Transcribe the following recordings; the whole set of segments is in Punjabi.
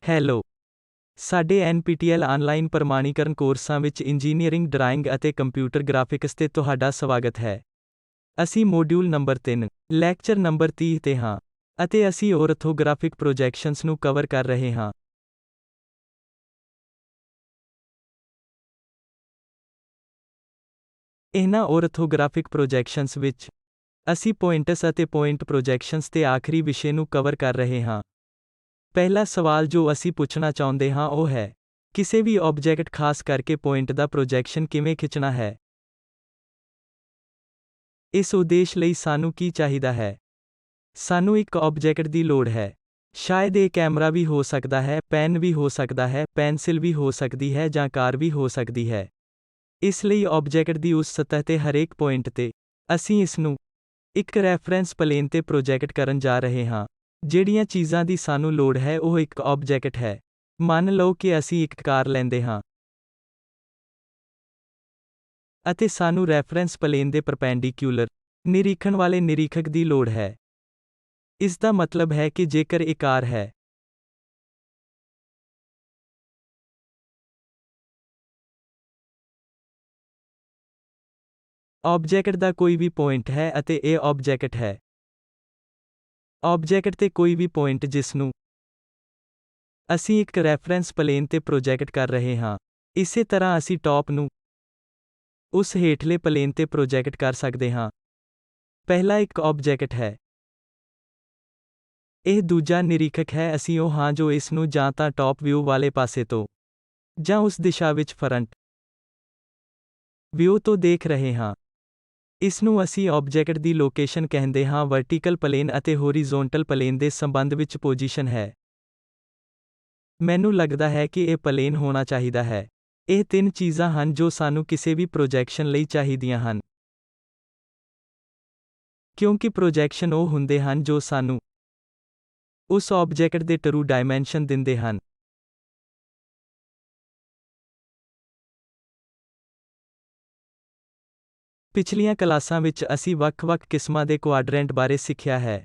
ਹੈਲੋ, ਸਾਡੇ NPTEL ਆਨਲਾਈਨ ਪ੍ਰਮਾਣੀਕਰਨ ਕੋਰਸਾਂ ਵਿੱਚ ਇੰਜੀਨੀਅਰਿੰਗ ਡਰਾਇੰਗ ਅਤੇ ਕੰਪਿਊਟਰ ਗ੍ਰਾਫਿਕਸ ਤੇ ਤੁਹਾਡਾ ਸਵਾਗਤ ਹੈ। ਅਸੀਂ ਮੋਡਿਊਲ ਨੰਬਰ 3, ਲੈਕਚਰ ਨੰਬਰ 30 ਤੇ ਹਾਂ, ਅਤੇ ਅਸੀਂ ਔਰਥੋਗ੍ਰਾਫਿਕ ਪ੍ਰੋਜੈਕਸ਼ਨਸ ਨੂੰ ਕਵਰ ਕਰ ਰਹੇ ਹਾਂ। ਇਹਨਾਂ ਔਰਥੋਗ੍ਰਾਫਿਕ ਪ੍ਰੋਜੈਕਸ਼ਨਸ ਵਿੱਚ, ਅਸੀਂ ਪੁਆਇੰਟਸ ਅਤੇ ਪੁਆਇੰਟ ਪ੍ਰੋਜੈਕਸ਼ਨਸ ਤੇ ਆਖਰੀ ਵਿਸ਼ੇ ਨੂੰ ਕਵਰ ਕਰ ਰਹੇ ਹਾਂ। ਪਹਿਲਾ ਸਵਾਲ ਜੋ ਅਸੀਂ ਪੁੱਛਣਾ ਚਾਹੁੰਦੇ ਹਾਂ ਉਹ ਹੈ, ਕਿਸੇ ਵੀ ਆਬਜੈਕਟ ਖਾਸ ਕਰਕੇ ਪੁਆਇੰਟ ਦਾ ਪ੍ਰੋਜੈਕਸ਼ਨ ਕਿਵੇਂ ਖਿੱਚਣਾ ਹੈ। ਇਸ ਉਦੇਸ਼ ਲਈ ਸਾਨੂੰ ਕੀ ਚਾਹੀਦਾ ਹੈ? ਸਾਨੂੰ ਇੱਕ ਆਬਜੈਕਟ ਦੀ ਲੋੜ ਹੈ। ਸ਼ਾਇਦ ਇਹ ਕੈਮਰਾ ਵੀ ਹੋ ਸਕਦਾ ਹੈ, ਪੈਨ ਵੀ ਹੋ ਸਕਦਾ ਹੈ, ਪੈਨਸਿਲ ਵੀ ਹੋ ਸਕਦੀ ਹੈ ਜਾਂ ਕਾਰ ਵੀ ਹੋ ਸਕਦੀ ਹੈ। ਇਸ ਲਈ ਆਬਜੈਕਟ ਦੀ ਉਸ ਸਤਹ ਤੇ ਹਰੇਕ ਪੁਆਇੰਟ ਤੇ, ਅਸੀਂ ਇਸ ਨੂੰ ਇੱਕ ਰੈਫਰੈਂਸ ਪਲੇਨ ਤੇ ਪ੍ਰੋਜੈਕਟ ਕਰਨ ਜਾ ਰਹੇ ਹਾਂ। ਜਿਹੜੀਆਂ ਚੀਜ਼ਾਂ ਦੀ ਸਾਨੂੰ ਲੋੜ ਹੈ ਉਹ ਇੱਕ ਆਬਜੈਕਟ ਹੈ। ਮੰਨ ਲਓ ਕਿ ਅਸੀਂ ਇੱਕ ਕਾਰ ਲੈਂਦੇ ਹਾਂ ਅਤੇ ਸਾਨੂੰ ਰੈਫਰੈਂਸ ਪਲੇਨ ਦੇ ਪਰਪੈਂਡੀਕਿਊਲਰ ਨਿਰੀਖਣ ਵਾਲੇ ਨਿਰੀਖਕ ਦੀ ਲੋੜ ਹੈ। ਇਸ ਦਾ ਮਤਲਬ ਹੈ ਕਿ ਜੇਕਰ ਇਹ ਕਾਰ ਹੈ, ਆਬਜੈਕਟ ਦਾ ਕੋਈ ਵੀ ਪੁਆਇੰਟ ਹੈ ਅਤੇ ਇਹ ਆਬਜੈਕਟ ਹੈ। ਆਬਜੈਕਟ ਤੇ ਕੋਈ ਵੀ ਪੁਆਇੰਟ ਜਿਸ ਨੂੰ ਅਸੀਂ ਇੱਕ ਰੈਫਰੈਂਸ ਪਲੇਨ ਤੇ ਪ੍ਰੋਜੈਕਟ ਕਰ ਰਹੇ ਹਾਂ। ਇਸੇ ਤਰ੍ਹਾਂ ਅਸੀਂ ਟੌਪ ਨੂੰ ਉਸ ਹੇਠਲੇ ਪਲੇਨ ਤੇ ਪ੍ਰੋਜੈਕਟ ਕਰ ਸਕਦੇ ਹਾਂ। ਪਹਿਲਾ ਇੱਕ ਆਬਜੈਕਟ ਹੈ। ਇਹ ਦੂਜਾ ਨਿਰੀਖਕ ਹੈ। ਅਸੀਂ ਉਹ ਹਾਂ ਜੋ ਇਸ ਨੂੰ ਜਾਂ ਤਾਂ ਟੌਪ ਵਿਊ ਵਾਲੇ ਪਾਸੇ ਤੋਂ ਜਾਂ ਉਸ ਦਿਸ਼ਾ ਵਿੱਚ ਫਰੰਟ ਵਿਊ ਤੋਂ ਦੇਖ ਰਹੇ ਹਾਂ। ਇਸ ਨੂੰ ਅਸੀਂ ਆਬਜੈਕਟ ਦੀ ਲੋਕੇਸ਼ਨ ਕਹਿੰਦੇ ਹਾਂ। ਵਰਟੀਕਲ ਪਲੇਨ ਅਤੇ ਹੋਰੀਜ਼ੋਨਟਲ ਪਲੇਨ ਦੇ ਸੰਬੰਧ ਵਿੱਚ ਪੋਜੀਸ਼ਨ ਹੈ। ਮੈਨੂੰ ਲੱਗਦਾ ਹੈ ਕਿ ਇਹ ਪਲੇਨ ਹੋਣਾ ਚਾਹੀਦਾ ਹੈ। ਇਹ ਤਿੰਨ ਚੀਜ਼ਾਂ ਹਨ ਜੋ ਸਾਨੂੰ ਕਿਸੇ ਵੀ ਪ੍ਰੋਜੈਕਸ਼ਨ ਲਈ ਚਾਹੀਦੀਆਂ ਹਨ। ਕਿਉਂਕਿ ਪ੍ਰੋਜੈਕਸ਼ਨ ਉਹ ਹੁੰਦੇ ਹਨ ਜੋ ਸਾਨੂੰ ਉਸ ਆਬਜੈਕਟ ਦੇ ਟਰੂ ਡਾਇਮੈਂਸ਼ਨ ਦਿੰਦੇ ਹਨ। ਪਿਛਲੀਆਂ ਕਲਾਸਾਂ ਵਿੱਚ ਅਸੀਂ ਵੱਖ-ਵੱਖ ਕਿਸਮਾਂ ਦੇ ਕੁਆਡਰੈਂਟ ਬਾਰੇ ਸਿੱਖਿਆ ਹੈ।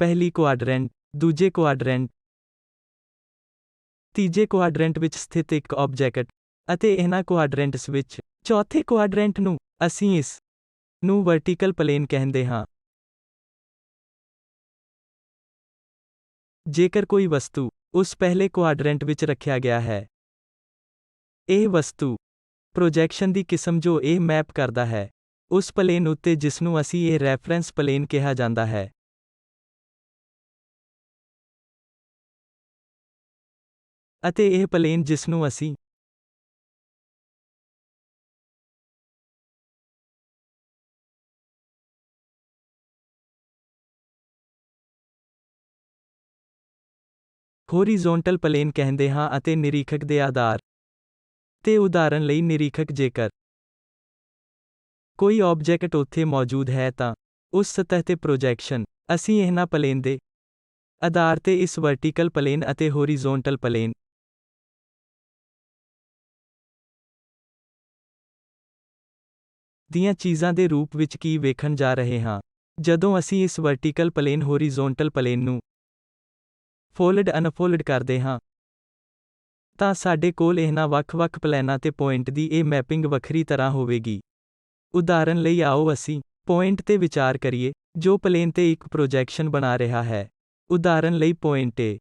ਪਹਿਲੀ ਕੁਆਡਰੈਂਟ, ਦੂਜੇ ਕੁਆਡਰੈਂਟ, ਤੀਜੇ ਕੁਆਡਰੈਂਟ ਵਿੱਚ ਸਥਿਤ ਇੱਕ ਆਬਜੈਕਟ, ਅਤੇ ਇਹਨਾਂ ਕੁਆਡਰੈਂਟਸ ਵਿੱਚ ਚੌਥੇ ਕੁਆਡਰੈਂਟ ਨੂੰ, ਅਸੀਂ ਇਸ ਨੂੰ ਵਰਟੀਕਲ ਪਲੇਨ ਕਹਿੰਦੇ ਹਾਂ। ਜੇਕਰ ਕੋਈ ਵਸਤੂ ਉਸ ਪਹਿਲੇ ਕੁਆਡਰੈਂਟ ਵਿੱਚ ਰੱਖਿਆ ਗਿਆ ਹੈ, ਇਹ ਵਸਤੂ ਪ੍ਰੋਜੈਕਸ਼ਨ ਦੀ ਕਿਸਮ ਜੋ ਇਹ ਮੈਪ ਕਰਦਾ ਹੈ, ਉਸ ਪਲੇਨ ਉੱਤੇ ਜਿਸ ਨੂੰ ਅਸੀਂ ਇਹ ਰੈਫਰੈਂਸ ਪਲੇਨ ਕਿਹਾ ਜਾਂਦਾ ਹੈ। ਅਤੇ ਇਹ ਪਲੇਨ ਜਿਸ ਨੂੰ ਅਸੀਂ ਹੋਰੀਜ਼ੋਨਟਲ ਪਲੇਨ ਕਹਿੰਦੇ ਹਾਂ। ਅਤੇ ਨਿਰੀਖਕ ਦੇ ਆਧਾਰ ਤੇ ਉਦਾਹਰਨ ਲਈ ਨਿਰੀਖਕ ਜੇਕਰ ਕੋਈ ਆਬਜੈਕਟ ਉੱਥੇ ਮੌਜੂਦ ਹੈ ਤਾਂ ਉਸ ਸਤਹ ਤੇ ਪ੍ਰੋਜੈਕਸ਼ਨ, ਅਸੀਂ ਇਹਨਾਂ ਪਲੇਨ ਦੇ ਆਧਾਰ ਤੇ ਇਸ ਵਰਟੀਕਲ ਪਲੇਨ ਅਤੇ ਹੋਰੀਜ਼ੋਨਟਲ ਪਲੇਨ ਦੀਆਂ ਚੀਜ਼ਾਂ ਦੇ ਰੂਪ ਵਿੱਚ ਕੀ ਵੇਖਣ ਜਾ ਰਹੇ ਹਾਂ। ਜਦੋਂ ਅਸੀਂ ਇਸ ਵਰਟੀਕਲ ਪਲੇਨ ਹੋਰੀਜ਼ੋਨਟਲ ਪਲੇਨ ਨੂੰ ਫੋਲਡ ਅਨਫੋਲਡ ਕਰਦੇ ਹਾਂ, ਤਾਂ ਸਾਡੇ ਕੋਲ ਇਹਨਾਂ ਵੱਖ-ਵੱਖ ਪਲੇਨਾਂ ਤੇ ਪੁਆਇੰਟ ਦੀ ਇਹ ਮੈਪਿੰਗ ਵੱਖਰੀ ਤਰ੍ਹਾਂ ਹੋਵੇਗੀ। ਉਦਾਹਰਨ ਲਈ ਆਓ ਅਸੀਂ ਪੁਆਇੰਟ ਤੇ ਵਿਚਾਰ ਕਰੀਏ, ਜੋ ਪਲੇਨ ਤੇ ਇੱਕ ਪ੍ਰੋਜੈਕਸ਼ਨ ਬਣਾ ਰਿਹਾ ਹੈ। ਉਦਾਹਰਨ ਲਈ ਪੁਆਇੰਟ A।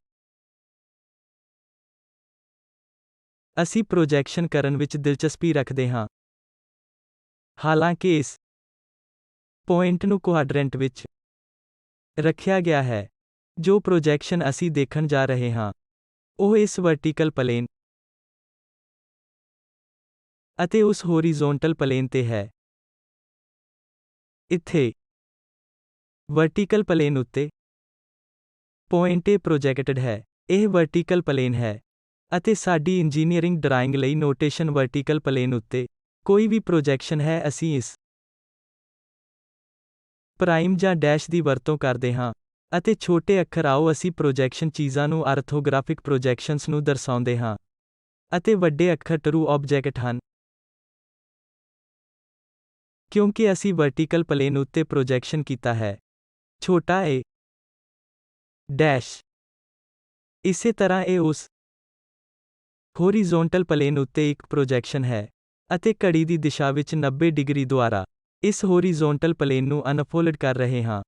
ਅਸੀਂ ਪ੍ਰੋਜੈਕਸ਼ਨ ਕਰਨ ਵਿੱਚ ਦਿਲਚਸਪੀ ਰੱਖਦੇ ਹਾਂ। ਹਾਲਾਂਕਿ ਇਸ ਪੁਆਇੰਟ ਨੂੰ ਕੁਆਡਰੈਂਟ ਵਿੱਚ ਰੱਖਿਆ ਗਿਆ ਹੈ। ਜੋ ਪ੍ਰੋਜੈਕਸ਼ਨ ਅਸੀਂ ਦੇਖਣ ਜਾ ਰਹੇ ਹਾਂ, ਉਹ ਇਸ ਵਰਟੀਕਲ ਪਲੇਨ ਅਤੇ ਉਸ ਹੋਰੀਜ਼ੋਨਟਲ ਪਲੇਨ ਤੇ ਹੈ। ਇੱਥੇ ਵਰਟੀਕਲ ਪਲੇਨ ਉੱਤੇ ਪੁਆਇੰਟ A ਪ੍ਰੋਜੈਕਟਡ ਹੈ। ਇਹ ਵਰਟੀਕਲ ਪਲੇਨ ਹੈ। ਅਤੇ ਸਾਡੀ ਇੰਜੀਨੀਅਰਿੰਗ ਡਰਾਇੰਗ ਲਈ ਨੋਟੇਸ਼ਨ ਵਰਟੀਕਲ ਪਲੇਨ ਉੱਤੇ ਕੋਈ ਵੀ ਪ੍ਰੋਜੈਕਸ਼ਨ ਹੈ। ਅਸੀਂ ਇਸ ਪ੍ਰਾਈਮ ਜਾਂ ਡੈਸ਼ ਦੀ ਵਰਤੋਂ ਕਰਦੇ ਹਾਂ। ਅਤੇ ਛੋਟੇ ਅੱਖਰ ਆਓ ਅਸੀਂ ਪ੍ਰੋਜੈਕਸ਼ਨ ਚੀਜ਼ਾਂ ਨੂੰ ਆਰਥੋਗ੍ਰਾਫਿਕ ਪ੍ਰੋਜੈਕਸ਼ਨਸ ਨੂੰ ਦਰਸਾਉਂਦੇ ਹਾਂ। ਅਤੇ ਵੱਡੇ ਅੱਖਰ ਟਰੂ ਆਬਜੈਕਟ ਹਨ। ਕਿਉਂਕਿ ਅਸੀਂ ਵਰਟੀਕਲ ਪਲੇਨ ਉੱਤੇ ਪ੍ਰੋਜੈਕਸ਼ਨ ਕੀਤਾ ਹੈ। ਛੋਟਾ a ਡੈਸ਼ ਇਸੇ ਤਰ੍ਹਾਂ ਇਹ ਉਸ ਹੋਰੀਜ਼ੋਂਟਲ ਪਲੇਨ ਉੱਤੇ ਇੱਕ ਪ੍ਰੋਜੈਕਸ਼ਨ ਹੈ ਅਤੇ ਘੜੀ ਦੀ ਦਿਸ਼ਾ ਵਿੱਚ 90 ਡਿਗਰੀ ਦੁਆਰਾ ਇਸ ਹੋਰੀਜ਼ੋਂਟਲ ਪਲੇਨ ਨੂੰ ਅਨਫੋਲਡ ਕਰ ਰਹੇ ਹਾਂ।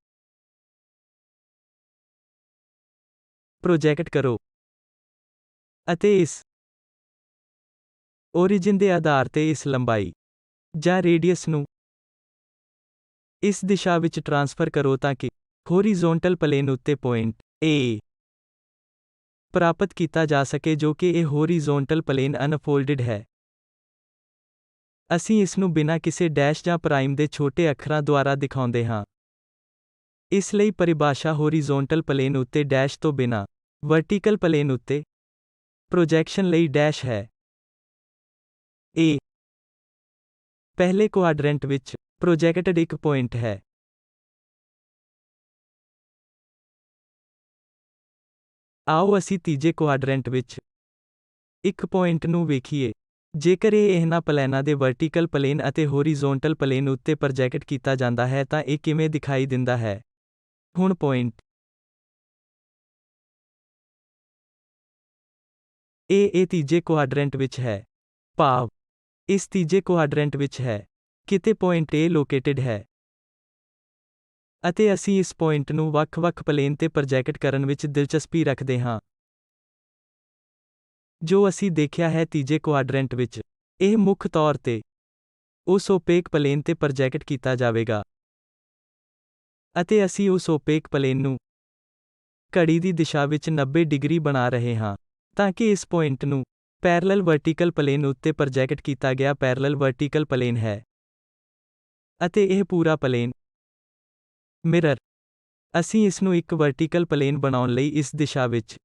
ਪ੍ਰੋਜੈਕਟ ਕਰੋ ਅਤੇ ਇਸ origin ਦੇ ਆਧਾਰ ਤੇ ਇਸ ਲੰਬਾਈ ਜਾਂ ਰੇਡੀਅਸ ਨੂੰ ਇਸ ਦਿਸ਼ਾ ਵਿੱਚ ਟ੍ਰਾਂਸਫਰ ਕਰੋ ਤਾਂ ਕਿ ਹੋਰੀਜ਼ੋਂਟਲ ਪਲੇਨ ਉੱਤੇ ਪੁਆਇੰਟ A ਪ੍ਰਾਪਤ ਕੀਤਾ ਜਾ ਸਕੇ ਜੋ ਕਿ ਇਹ ਹੋਰੀਜ਼ੋਂਟਲ ਪਲੇਨ ਅਨਫੋਲਡਡ ਹੈ। ਅਸੀਂ ਇਸ ਨੂੰ ਬਿਨਾਂ ਕਿਸੇ ਡੈਸ਼ ਜਾਂ ਪ੍ਰਾਈਮ ਦੇ ਛੋਟੇ ਅੱਖਰਾਂ ਦੁਆਰਾ ਦਿਖਾਉਂਦੇ ਹਾਂ। ਇਸ ਲਈ ਪਰਿਭਾਸ਼ਾ ਹੋਰੀਜ਼ੋਂਟਲ ਪਲੇਨ ਉੱਤੇ ਡੈਸ਼ ਤੋਂ ਬਿਨਾਂ ਵਰਟੀਕਲ ਪਲੇਨ ਉੱਤੇ ਪ੍ਰੋਜੈਕਸ਼ਨ ਲਈ ਡੈਸ਼ ਹੈ। A ਪਹਿਲੇ ਕੁਆਡਰੈਂਟ ਵਿੱਚ ਪ੍ਰੋਜੈਕਟਡ ਇੱਕ ਪੁਆਇੰਟ ਹੈ। ਆਓ ਅਸੀਂ ਤੀਜੇ ਕੁਆਡਰੈਂਟ ਵਿੱਚ ਇੱਕ ਪੁਆਇੰਟ ਨੂੰ ਵੇਖੀਏ। ਜੇਕਰ ਇਹ ਇਹਨਾਂ ਪਲੈਨਾਂ ਦੇ ਵਰਟੀਕਲ ਪਲੇਨ ਅਤੇ ਹੋਰੀਜ਼ੋਂਟਲ ਪਲੇਨ ਉੱਤੇ ਪ੍ਰੋਜੈਕਟ ਕੀਤਾ ਜਾਂਦਾ ਹੈ ਤਾਂ ਇਹ ਕਿਵੇਂ ਦਿਖਾਈ ਦਿੰਦਾ ਹੈ। ਹੁਣ ਪੁਆਇੰਟ ਇਹ ਤੀਜੇ ਕੁਆਡਰੈਂਟ ਵਿੱਚ ਹੈ। ਭਾਵ ਇਸ ਤੀਜੇ ਕੁਆਡਰੈਂਟ ਵਿੱਚ ਹੈ। ਕਿਤੇ ਪੁਆਇੰਟ A ਲੋਕੇਟਡ ਹੈ। ਅਤੇ ਅਸੀਂ ਇਸ ਪੁਆਇੰਟ ਨੂੰ ਵੱਖ-ਵੱਖ ਪਲੇਨ ਤੇ ਪ੍ਰੋਜੈਕਟ ਕਰਨ ਵਿੱਚ ਦਿਲਚਸਪੀ ਰੱਖਦੇ ਹਾਂ। ਜੋ ਅਸੀਂ ਦੇਖਿਆ ਹੈ ਤੀਜੇ ਕੁਆਡਰੈਂਟ ਵਿੱਚ, ਇਹ ਮੁੱਖ ਤੌਰ ਤੇ ਉਸ ਓਪੇਕ ਪਲੇਨ ਤੇ ਪ੍ਰੋਜੈਕਟ ਕੀਤਾ ਜਾਵੇਗਾ। ਅਤੇ ਅਸੀਂ ਉਸ ਓਪੇਕ ਪਲੇਨ ਨੂੰ ਘੜੀ ਦੀ ਦਿਸ਼ਾ ਵਿੱਚ 90 ਡਿਗਰੀ ਬਣਾ ਰਹੇ ਹਾਂ ਤਾਂ ਕਿ ਇਸ ਪੁਆਇੰਟ ਨੂੰ ਪੈਰਲਲ ਵਰਟੀਕਲ ਪਲੇਨ ਉੱਤੇ ਪ੍ਰੋਜੈਕਟ ਕੀਤਾ ਗਿਆ ਪੈਰਲਲ ਵਰਟੀਕਲ ਪਲੇਨ ਹੈ। ਅਤੇ ਇਹ ਪੂਰਾ ਪਲੇਨ ਮਿਰਰ ਅਸੀਂ ਇਸ ਨੂੰ ਇੱਕ ਵਰਟੀਕਲ ਪਲੇਨ ਬਣਾਉਣ ਲਈ ਇਸ ਦਿਸ਼ਾ ਵਿੱਚ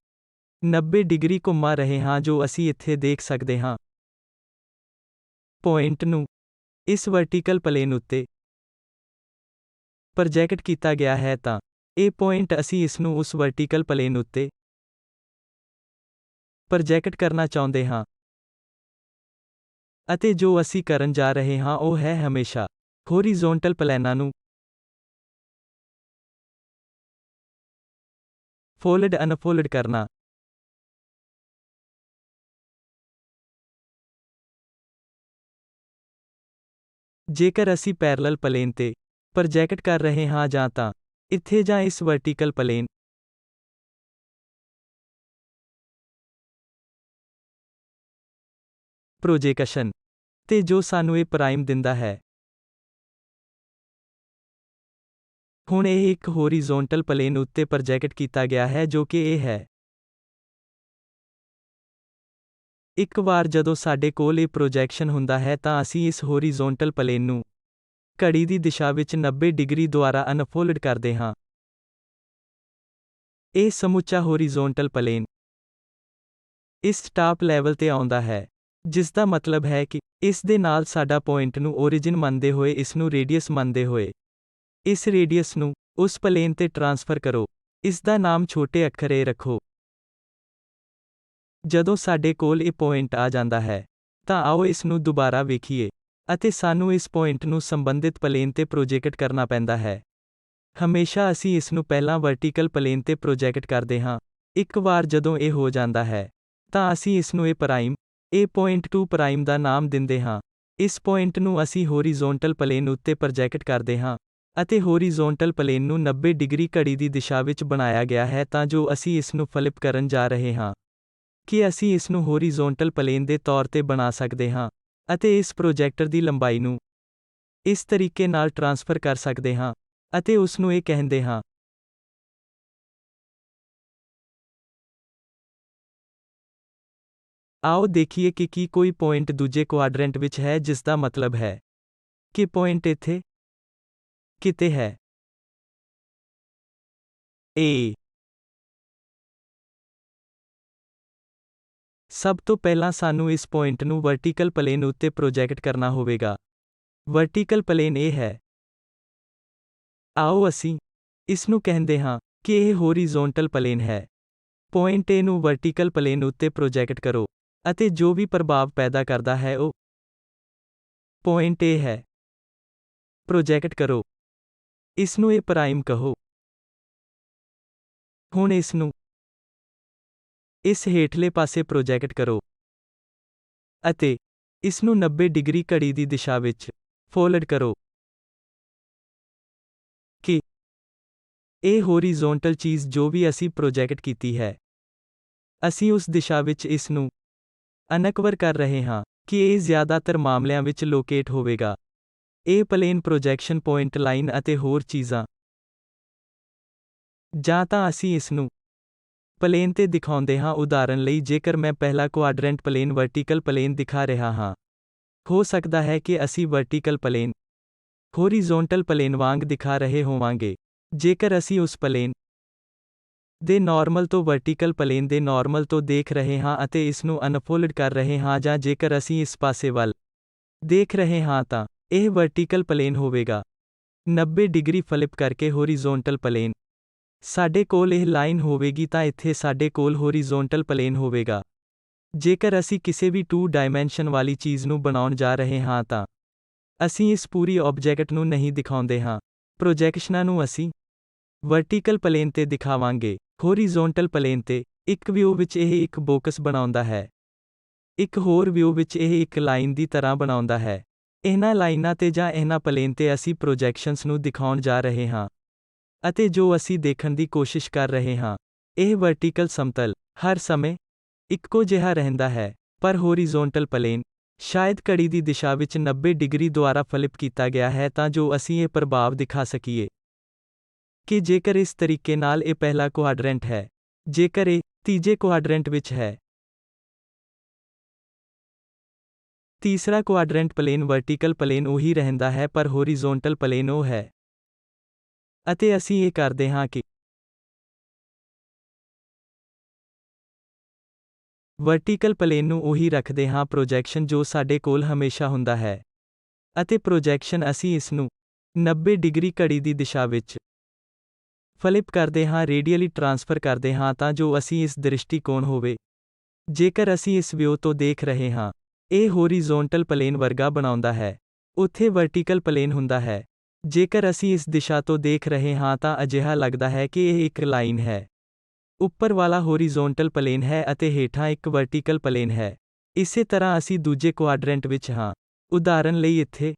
90 ਡਿਗਰੀ ਘੁੰਮਾ ਰਹੇ ਹਾਂ ਜੋ ਅਸੀਂ ਇੱਥੇ ਦੇਖ ਸਕਦੇ ਹਾਂ। ਪੁਆਇੰਟ ਨੂੰ ਇਸ ਵਰਟੀਕਲ ਪਲੇਨ ਉੱਤੇ ਪ੍ਰੋਜੈਕਟ ਕੀਤਾ ਗਿਆ ਹੈ ਤਾਂ ਇਹ ਪੁਆਇੰਟ ਅਸੀਂ ਇਸ ਨੂੰ ਉਸ ਵਰਟੀਕਲ ਪਲੇਨ ਉੱਤੇ ਪ੍ਰੋਜੈਕਟ ਕਰਨਾ ਚਾਹੁੰਦੇ ਹਾਂ। ਅਤੇ ਜੋ ਅਸੀਂ ਕਰਨ ਜਾ ਰਹੇ ਹਾਂ ਉਹ ਹੈ ਹਮੇਸ਼ਾ ਹੋਰੀਜ਼ੋਂਟਲ ਪਲੇਨਾਂ ਨੂੰ ਫੋਲਡ ਅਨਫੋਲਡ ਕਰਨਾ। ਜੇਕਰ ਅਸੀਂ ਪੈਰਲਲ ਪਲੇਨ ਤੇ ਪ੍ਰੋਜੈਕਟ ਕਰ ਰਹੇ ਹਾਂ ਜਾਂ ਤਾਂ ਇੱਥੇ ਜਾਂ ਇਸ ਵਰਟੀਕਲ ਪਲੇਨ ਪ੍ਰੋਜੈਕਸ਼ਨ ਤੇ ਜੋ ਸਾਨੂੰ ਇਹ ਪ੍ਰਾਈਮ ਦਿੰਦਾ ਹੈ। ਹੁਣ ਇਹ ਇੱਕ ਹੋਰੀਜ਼ੋਂਟਲ ਪਲੇਨ ਉੱਤੇ ਪ੍ਰੋਜੈਕਟ ਕੀਤਾ ਗਿਆ ਹੈ ਜੋ ਕਿ ਇਹ ਹੈ। ਇੱਕ ਵਾਰ ਜਦੋਂ ਸਾਡੇ ਕੋਲ ਇਹ ਪ੍ਰੋਜੈਕਸ਼ਨ ਹੁੰਦਾ ਹੈ ਤਾਂ ਅਸੀਂ ਇਸ ਹੋਰੀਜ਼ੋਂਟਲ ਪਲੇਨ ਨੂੰ ਘੜੀ ਦੀ ਦਿਸ਼ਾ ਵਿੱਚ 90 ਡਿਗਰੀ ਦੁਆਰਾ ਅਨਫੋਲਡ ਕਰਦੇ ਹਾਂ। ਇਹ ਸਮੁੱਚਾ ਹੋਰੀਜ਼ੋਂਟਲ ਪਲੇਨ ਇਸ ਟਾਪ ਲੈਵਲ ਤੇ ਆਉਂਦਾ ਹੈ, ਜਿਸ ਦਾ ਮਤਲਬ ਹੈ ਕਿ ਇਸ ਦੇ ਨਾਲ ਸਾਡਾ ਪੁਆਇੰਟ ਨੂੰ origin ਮੰਨਦੇ ਹੋਏ ਇਸ ਨੂੰ ਰੇਡੀਅਸ ਮੰਨਦੇ ਹੋਏ ਇਸ ਰੇਡੀਅਸ ਨੂੰ ਉਸ ਪਲੇਨ ਤੇ ਟ੍ਰਾਂਸਫਰ ਕਰੋ। ਇਸ ਦਾ ਨਾਮ ਛੋਟੇ ਅੱਖਰ A ਰੱਖੋ। ਜਦੋਂ ਸਾਡੇ ਕੋਲ ਇਹ ਪੁਆਇੰਟ ਆ ਜਾਂਦਾ ਹੈ ਤਾਂ ਆਓ ਇਸ ਨੂੰ ਦੁਬਾਰਾ ਵੇਖੀਏ ਅਤੇ ਸਾਨੂੰ ਇਸ ਪੁਆਇੰਟ ਨੂੰ ਸੰਬੰਧਿਤ ਪਲੇਨ ਤੇ ਪ੍ਰੋਜੈਕਟ ਕਰਨਾ ਪੈਂਦਾ ਹੈ। ਹਮੇਸ਼ਾ ਅਸੀਂ ਇਸ ਨੂੰ ਪਹਿਲਾਂ ਵਰਟੀਕਲ ਪਲੇਨ ਤੇ ਪ੍ਰੋਜੈਕਟ ਕਰਦੇ ਹਾਂ। ਇੱਕ ਵਾਰ ਜਦੋਂ ਇਹ ਹੋ ਜਾਂਦਾ ਹੈ ਤਾਂ ਅਸੀਂ ਇਸ ਨੂੰ A ਪੁਆਇੰਟ 2 ਪ੍ਰਾਈਮ ਦਾ ਨਾਮ ਦਿੰਦੇ ਹਾਂ। ਇਸ ਪੁਆਇੰਟ ਨੂੰ ਅਸੀਂ ਹੋਰੀਜ਼ੋਂਟਲ ਪਲੇਨ ਉੱਤੇ ਪ੍ਰੋਜੈਕਟ ਕਰਦੇ ਹਾਂ ਅਤੇ ਹੋਰੀਜ਼ੋਂਟਲ ਪਲੇਨ ਨੂੰ 90 ਡਿਗਰੀ ਘੜੀ ਦੀ ਦਿਸ਼ਾ ਵਿੱਚ ਬਣਾਇਆ ਗਿਆ ਹੈ ਤਾਂ ਜੋ ਅਸੀਂ ਇਸ ਨੂੰ ਫਲਿਪ ਕਰਨ ਜਾ ਰਹੇ ਹਾਂ ਕਿ ਅਸੀਂ ਇਸ ਨੂੰ ਹੋਰੀਜ਼ੋਂਟਲ ਪਲੇਨ ਦੇ ਤੌਰ ਤੇ ਬਣਾ ਸਕਦੇ ਹਾਂ ਅਤੇ ਇਸ ਪ੍ਰੋਜੈਕਟਰ ਦੀ ਲੰਬਾਈ ਨੂੰ ਇਸ ਤਰੀਕੇ ਨਾਲ ਟ੍ਰਾਂਸਫਰ ਕਰ ਸਕਦੇ ਹਾਂ ਅਤੇ ਉਸ ਨੂੰ ਇਹ ਕਹਿੰਦੇ ਹਾਂ। ਆਓ ਦੇਖੀਏ ਕਿ ਕੀ ਕੋਈ ਪੁਆਇੰਟ ਦੂਜੇ ਕੁਆਡਰੈਂਟ ਵਿੱਚ ਹੈ ਜਿਸ ਦਾ ਮਤਲਬ ਹੈ ਕਿ ਪੁਆਇੰਟ ਇੱਥੇ ਕਿਤੇ ਹੈ। A ਸਭ ਤੋਂ ਪਹਿਲਾਂ ਸਾਨੂੰ ਇਸ ਪੁਆਇੰਟ ਨੂੰ ਵਰਟੀਕਲ ਪਲੇਨ ਉੱਤੇ ਪ੍ਰੋਜੈਕਟ ਕਰਨਾ ਹੋਵੇਗਾ। ਵਰਟੀਕਲ ਪਲੇਨ ਇਹ ਹੈ। ਆਓ ਅਸੀਂ ਇਸ ਨੂੰ ਕਹਿੰਦੇ ਹਾਂ ਕਿ ਇਹ ਹੋਰੀਜ਼ੋਂਟਲ ਪਲੇਨ ਹੈ। ਪੁਆਇੰਟ A ਨੂੰ ਵਰਟੀਕਲ ਪਲੇਨ ਉੱਤੇ ਪ੍ਰੋਜੈਕਟ ਕਰੋ ਅਤੇ ਜੋ ਵੀ ਪ੍ਰਭਾਵ ਪੈਦਾ ਕਰਦਾ ਹੈ ਉਹ ਪੁਆਇੰਟ A ਹੈ। ਪ੍ਰੋਜੈਕਟ ਕਰੋ। ਇਸ ਨੂੰ A ਪ੍ਰਾਈਮ ਕਹੋ। ਹੁਣ ਇਸ ਨੂੰ ਇਸ ਹੇਠਲੇ ਪਾਸੇ ਪ੍ਰੋਜੈਕਟ ਕਰੋ ਅਤੇ ਇਸ ਨੂੰ 90 ਡਿਗਰੀ ਘੜੀ ਦੀ ਦਿਸ਼ਾ ਵਿੱਚ ਫੋਲਡ ਕਰੋ ਕਿ ਇਹ ਹੋਰੀਜ਼ੋਨਟਲ ਚੀਜ਼ ਜੋ ਵੀ ਅਸੀਂ ਪ੍ਰੋਜੈਕਟ ਕੀਤੀ ਹੈ, ਅਸੀਂ ਉਸ ਦਿਸ਼ਾ ਵਿੱਚ ਇਸ ਨੂੰ ਅਨਕਵਰ ਕਰ ਰਹੇ ਹਾਂ ਕਿ ਇਹ ਜ਼ਿਆਦਾਤਰ ਮਾਮਲਿਆਂ ਵਿੱਚ ਲੋਕੇਟ ਹੋਵੇਗਾ। ਇਹ ਪਲੇਨ ਪ੍ਰੋਜੈਕਸ਼ਨ ਪੁਆਇੰਟ ਲਾਈਨ ਅਤੇ ਹੋਰ ਚੀਜ਼ਾਂ, ਜਾਂ ਤਾਂ ਅਸੀਂ ਇਸ ਨੂੰ ਪਲੇਨ ਤੇ ਦਿਖਾਉਂਦੇ ਹਾਂ। ਉਦਾਹਰਨ ਲਈ, ਜੇਕਰ ਮੈਂ ਪਹਿਲਾ ਕੁਆਡਰੈਂਟ ਪਲੇਨ ਵਰਟੀਕਲ ਪਲੇਨ ਦਿਖਾ ਰਿਹਾ ਹਾਂ, ਹੋ ਸਕਦਾ ਹੈ ਕਿ ਅਸੀਂ ਵਰਟੀਕਲ ਪਲੇਨ ਹੋਰੀਜ਼ੋਨਟਲ ਪਲੇਨ ਵਾਂਗ ਦਿਖਾ ਰਹੇ ਹੋਵਾਂਗੇ। ਜੇਕਰ ਅਸੀਂ ਉਸ ਪਲੇਨ ਦੇ ਨਾਰਮਲ ਤੋਂ ਵਰਟੀਕਲ ਪਲੇਨ ਦੇ ਨਾਰਮਲ ਤੋਂ ਦੇਖ ਰਹੇ ਹਾਂ ਅਤੇ ਇਸ ਨੂੰ ਅਨਫੋਲਡ ਕਰ ਰਹੇ ਹਾਂ, ਜਾਂ ਜੇਕਰ ਅਸੀਂ ਇਸ ਪਾਸੇ ਵੱਲ ਦੇਖ ਰਹੇ ਹਾਂ ਤਾਂ ਇਹ ਵਰਟੀਕਲ ਪਲੇਨ ਹੋਵੇਗਾ। 90 ਡਿਗਰੀ ਫਲਿਪ ਕਰਕੇ ਹੋਰੀਜ਼ੋਨਟਲ ਪਲੇਨ, ਸਾਡੇ ਕੋਲ ਇਹ ਲਾਈਨ ਹੋਵੇਗੀ ਤਾਂ ਇੱਥੇ ਸਾਡੇ ਕੋਲ ਹੋਰੀਜ਼ੋਨਟਲ ਪਲੇਨ ਹੋਵੇਗਾ। ਜੇਕਰ ਅਸੀਂ ਕਿਸੇ ਵੀ 2 ਡਾਇਮੈਂਸ਼ਨ ਵਾਲੀ ਚੀਜ਼ ਨੂੰ ਬਣਾਉਣ ਜਾ ਰਹੇ ਹਾਂ ਤਾਂ ਅਸੀਂ ਇਸ ਪੂਰੀ ਆਬਜੈਕਟ ਨੂੰ ਨਹੀਂ ਦਿਖਾਉਂਦੇ ਹਾਂ। ਪ੍ਰੋਜੈਕਸ਼ਨਾਂ ਨੂੰ ਅਸੀਂ ਵਰਟੀਕਲ ਪਲੇਨ ਤੇ ਦਿਖਾਵਾਂਗੇ। ਹੋਰੀਜ਼ੋਨਟਲ ਪਲੇਨ ਤੇ ਇੱਕ ਵਿਊ ਵਿੱਚ ਇਹ ਇੱਕ ਬੋਕਸ ਬਣਾਉਂਦਾ ਹੈ, ਇੱਕ ਹੋਰ ਵਿਊ ਵਿੱਚ ਇਹ ਇੱਕ ਲਾਈਨ ਦੀ ਤਰ੍ਹਾਂ ਬਣਾਉਂਦਾ ਹੈ। ਇਹਨਾਂ ਲਾਈਨਾਂ ਤੇ ਜਾਂ ਇਹਨਾਂ ਪਲੇਨ ਤੇ ਅਸੀਂ ਪ੍ਰੋਜੈਕਸ਼ਨਸ ਨੂੰ ਦਿਖਾਉਣ ਜਾ ਰਹੇ ਹਾਂ ਅਤੇ ਜੋ ਅਸੀਂ ਦੇਖਣ ਦੀ ਕੋਸ਼ਿਸ਼ ਕਰ ਰਹੇ ਹਾਂ, ਇਹ ਵਰਟੀਕਲ ਸਮਤਲ ਹਰ ਸਮੇਂ ਇੱਕੋ ਜਿਹਾ ਰਹਿੰਦਾ ਹੈ, ਪਰ ਹੋਰੀਜ਼ੋਨਟਲ ਪਲੇਨ ਸ਼ਾਇਦ ਘੜੀ ਦੀ ਦਿਸ਼ਾ ਵਿੱਚ 90 ਡਿਗਰੀ ਦੁਆਰਾ ਫਲਿਪ ਕੀਤਾ ਗਿਆ ਹੈ ਤਾਂ ਜੋ ਅਸੀਂ ਇਹ ਪ੍ਰਭਾਵ ਦਿਖਾ ਸਕੀਏ ਕਿ ਜੇਕਰ ਇਸ ਤਰੀਕੇ ਨਾਲ ਇਹ ਪਹਿਲਾ ਕੁਆਡਰੈਂਟ ਹੈ, ਜੇਕਰ ਇਹ ਤੀਜੇ ਕੁਆਡਰੈਂਟ ਵਿੱਚ ਹੈ, ਤੀਸਰਾ ਕੁਆਡਰੈਂਟ ਪਲੇਨ ਵਰਟੀਕਲ ਪਲੇਨ ਉਹੀ ਰਹਿੰਦਾ ਹੈ ਪਰ ਹੋਰੀਜ਼ੋਨਟਲ ਪਲੇਨ ਉਹ ਹੈ। ਅਤੇ ਅਸੀਂ ਇਹ ਕਰਦੇ ਹਾਂ ਕਿ ਵਰਟੀਕਲ ਪਲੇਨ ਨੂੰ ਉਹੀ ਰੱਖਦੇ ਹਾਂ ਪ੍ਰੋਜੈਕਸ਼ਨ ਜੋ ਸਾਡੇ ਕੋਲ ਹਮੇਸ਼ਾ ਹੁੰਦਾ ਹੈ, ਅਤੇ ਪ੍ਰੋਜੈਕਸ਼ਨ ਅਸੀਂ ਇਸ ਨੂੰ 90 ਡਿਗਰੀ ਘੜੀ ਦੀ ਦਿਸ਼ਾ ਵਿੱਚ ਫਲਿਪ ਕਰਦੇ ਹਾਂ, ਰੇਡੀਅਲੀ ਟ੍ਰਾਂਸਫਰ ਕਰਦੇ ਹਾਂ ਤਾਂ ਜੋ ਅਸੀਂ ਇਸ ਦ੍ਰਿਸ਼ਟੀਕੋਣ ਹੋਵੇ। ਜੇਕਰ ਅਸੀਂ ਇਸ ਵਿਊ ਤੋਂ ਦੇਖ ਰਹੇ ਹਾਂ, ਇਹ ਹੋਰੀਜ਼ੋਨਟਲ ਪਲੇਨ ਵਰਗਾ ਬਣਾਉਂਦਾ ਹੈ, ਉੱਥੇ ਵਰਟੀਕਲ ਪਲੇਨ ਹੁੰਦਾ ਹੈ। ਜੇਕਰ ਅਸੀਂ ਇਸ ਦਿਸ਼ਾ ਤੋਂ ਦੇਖ ਰਹੇ ਹਾਂ ਤਾਂ ਅਜਿਹਾ ਲੱਗਦਾ ਹੈ ਕਿ ਇਹ ਇੱਕ ਲਾਈਨ ਹੈ। ਉੱਪਰ ਵਾਲਾ ਹੋਰੀਜ਼ੋਨਟਲ ਪਲੇਨ ਹੈ ਅਤੇ ਹੇਠਾਂ ਇੱਕ ਵਰਟੀਕਲ ਪਲੇਨ ਹੈ। ਇਸੇ ਤਰ੍ਹਾਂ ਅਸੀਂ ਦੂਜੇ ਕੁਆਡਰੈਂਟ ਵਿੱਚ ਹਾਂ। ਉਦਾਹਰਨ ਲਈ ਇੱਥੇ